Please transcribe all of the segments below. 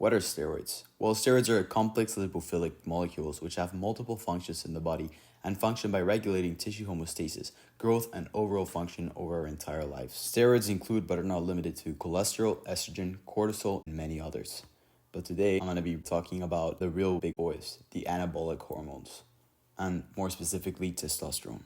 What are steroids? Well, steroids are complex lipophilic molecules which have multiple functions in the body and function by regulating tissue homeostasis, growth, and overall function over our entire lives. Steroids include but are not limited to cholesterol, estrogen, cortisol, and many others. But today, I'm going to be talking about the real big boys, the anabolic hormones, and more specifically, testosterone.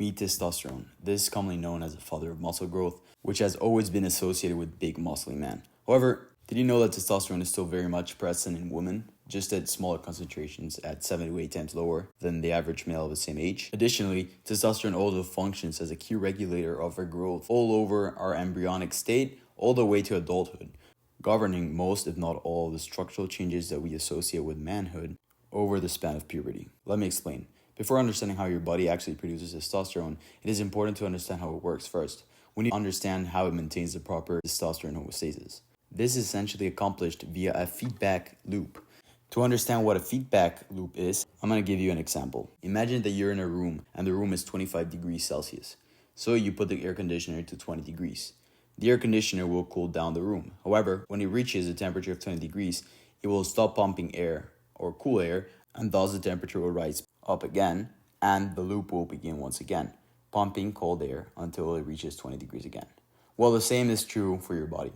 Meet testosterone. This is commonly known as the father of muscle growth, which has always been associated with big muscly men. However, did you know that testosterone is still very much present in women, just at smaller concentrations at 7 to 8 times lower than the average male of the same age? Additionally, testosterone also functions as a key regulator of our growth all over our embryonic state all the way to adulthood, governing most, if not all, of the structural changes that we associate with manhood over the span of puberty. Let me explain. Before understanding how your body actually produces testosterone, it is important to understand how it works first. We need to understand how it maintains the proper testosterone homeostasis. This is essentially accomplished via a feedback loop. To understand what a feedback loop is, I'm going to give you an example. Imagine that you're in a room and the room is 25 degrees Celsius. So you put the air conditioner to 20 degrees. The air conditioner will cool down the room. However, when it reaches a temperature of 20 degrees, it will stop pumping air or cool air, and thus the temperature will rise up again and the loop will begin once again, pumping cold air until it reaches 20 degrees again. Well, the same is true for your body.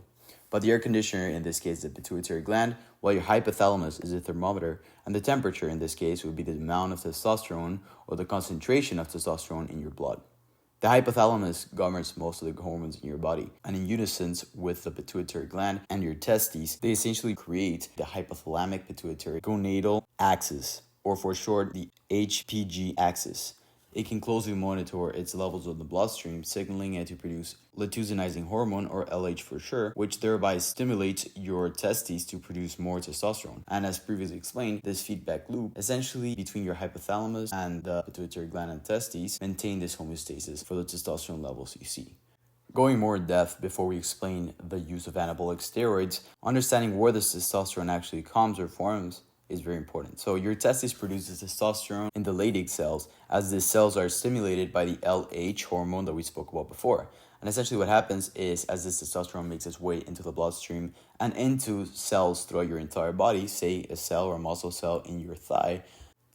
But the air conditioner, in this case, the pituitary gland, while your hypothalamus is a thermometer, and the temperature, in this case, would be the amount of testosterone or the concentration of testosterone in your blood. The hypothalamus governs most of the hormones in your body, and in unison with the pituitary gland and your testes, they essentially create the hypothalamic pituitary gonadal axis, or for short, the HPG axis. It can closely monitor its levels in the bloodstream, signaling it to produce luteinizing hormone, or LH for sure, which thereby stimulates your testes to produce more testosterone. And as previously explained, this feedback loop, essentially between your hypothalamus and the pituitary gland and testes, maintain this homeostasis for the testosterone levels you see. Going more in depth before we explain the use of anabolic steroids, understanding where this testosterone actually comes or forms is very important. So your testes produces testosterone in the Leydig cells, as these cells are stimulated by the LH hormone that we spoke about before. And essentially what happens is, as this testosterone makes its way into the bloodstream and into cells throughout your entire body, say a cell or a muscle cell in your thigh,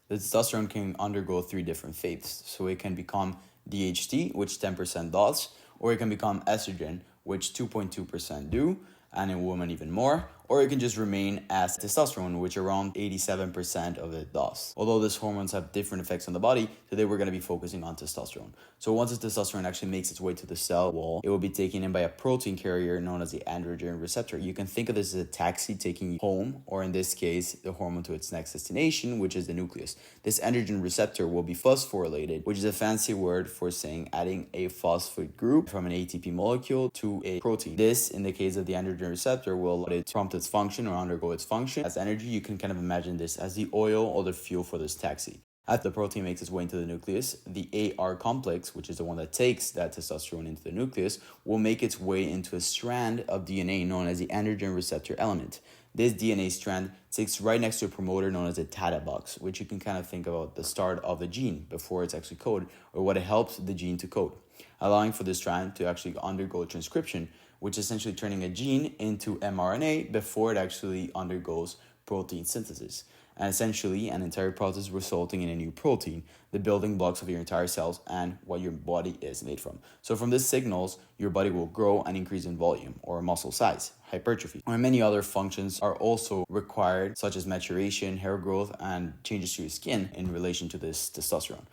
the testosterone can undergo 3 different phases. So it can become DHT, which 10% does, or it can become estrogen, which 2.2% do, and in women even more, or it can just remain as testosterone, which around 87% of it does. Although these hormones have different effects on the body, today we're going to be focusing on testosterone. So once the testosterone actually makes its way to the cell wall, it will be taken in by a protein carrier known as the androgen receptor. You can think of this as a taxi taking you home, or in this case, the hormone to its next destination, which is the nucleus. This androgen receptor will be phosphorylated, which is a fancy word for saying adding a phosphate group from an ATP molecule to a protein. This, in the case of the androgen receptor, will let it prompt its function or undergo its function as energy. You can kind of imagine this as the oil or the fuel for this taxi. As the protein makes its way into the nucleus, the AR complex, which is the one that takes that testosterone into the nucleus, will make its way into a strand of DNA known as the androgen receptor element. This DNA strand sits right next to a promoter known as a TATA box, which you can kind of think about the start of the gene before it's actually coded, or what it helps the gene to code, allowing for this strand to actually undergo transcription, which is essentially turning a gene into mRNA before it actually undergoes protein synthesis. And essentially an entire process resulting in a new protein, the building blocks of your entire cells and what your body is made from. So from these signals, your body will grow and increase in volume or muscle size, hypertrophy. And many other functions are also required, such as maturation, hair growth, and changes to your skin in relation to this testosterone.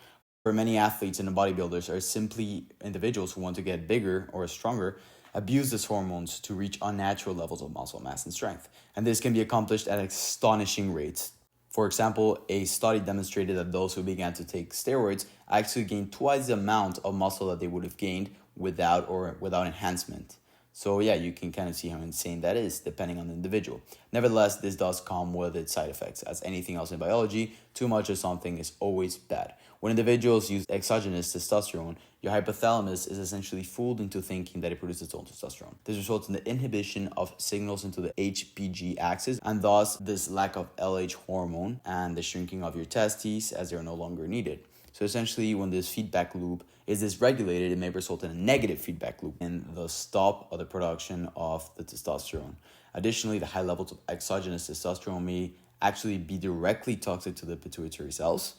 For many athletes and bodybuilders are simply individuals who want to get bigger or stronger, abuse these hormones to reach unnatural levels of muscle mass and strength. And this can be accomplished at astonishing rates. For example, a study demonstrated that those who began to take steroids actually gained twice the amount of muscle that they would have gained without enhancement. So yeah, you can kind of see how insane that is depending on the individual. Nevertheless, this does come with its side effects. As anything else in biology, too much of something is always bad. When individuals use exogenous testosterone, your hypothalamus is essentially fooled into thinking that it produces its own testosterone. This results in the inhibition of signals into the HPG axis, and thus this lack of LH hormone and the shrinking of your testes as they are no longer needed. So essentially, when this feedback loop is dysregulated, it may result in a negative feedback loop in the stop of the production of the testosterone. Additionally, the high levels of exogenous testosterone may actually be directly toxic to the pituitary cells.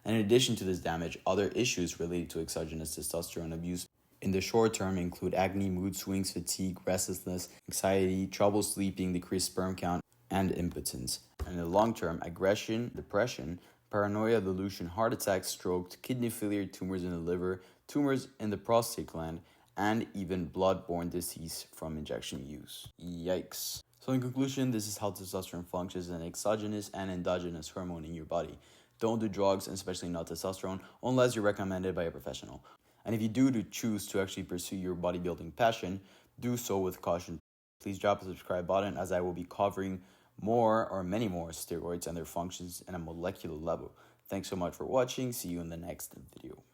And in addition to this damage, other issues related to exogenous testosterone abuse in the short term include acne, mood swings, fatigue, restlessness, anxiety, trouble sleeping, decreased sperm count, and impotence. And in the long term, aggression, depression, paranoia, delusion, heart attacks, stroke, kidney failure, tumors in the liver, tumors in the prostate gland, and even blood-borne disease from injection use. Yikes. So in conclusion, this is how testosterone functions as an exogenous and endogenous hormone in your body. Don't do drugs, and especially not testosterone, unless you're recommended by a professional. And if you do choose to actually pursue your bodybuilding passion, do so with caution. Please drop the subscribe button, as I will be covering more or many more steroids and their functions at a molecular level. Thanks so much for watching. See you in the next video.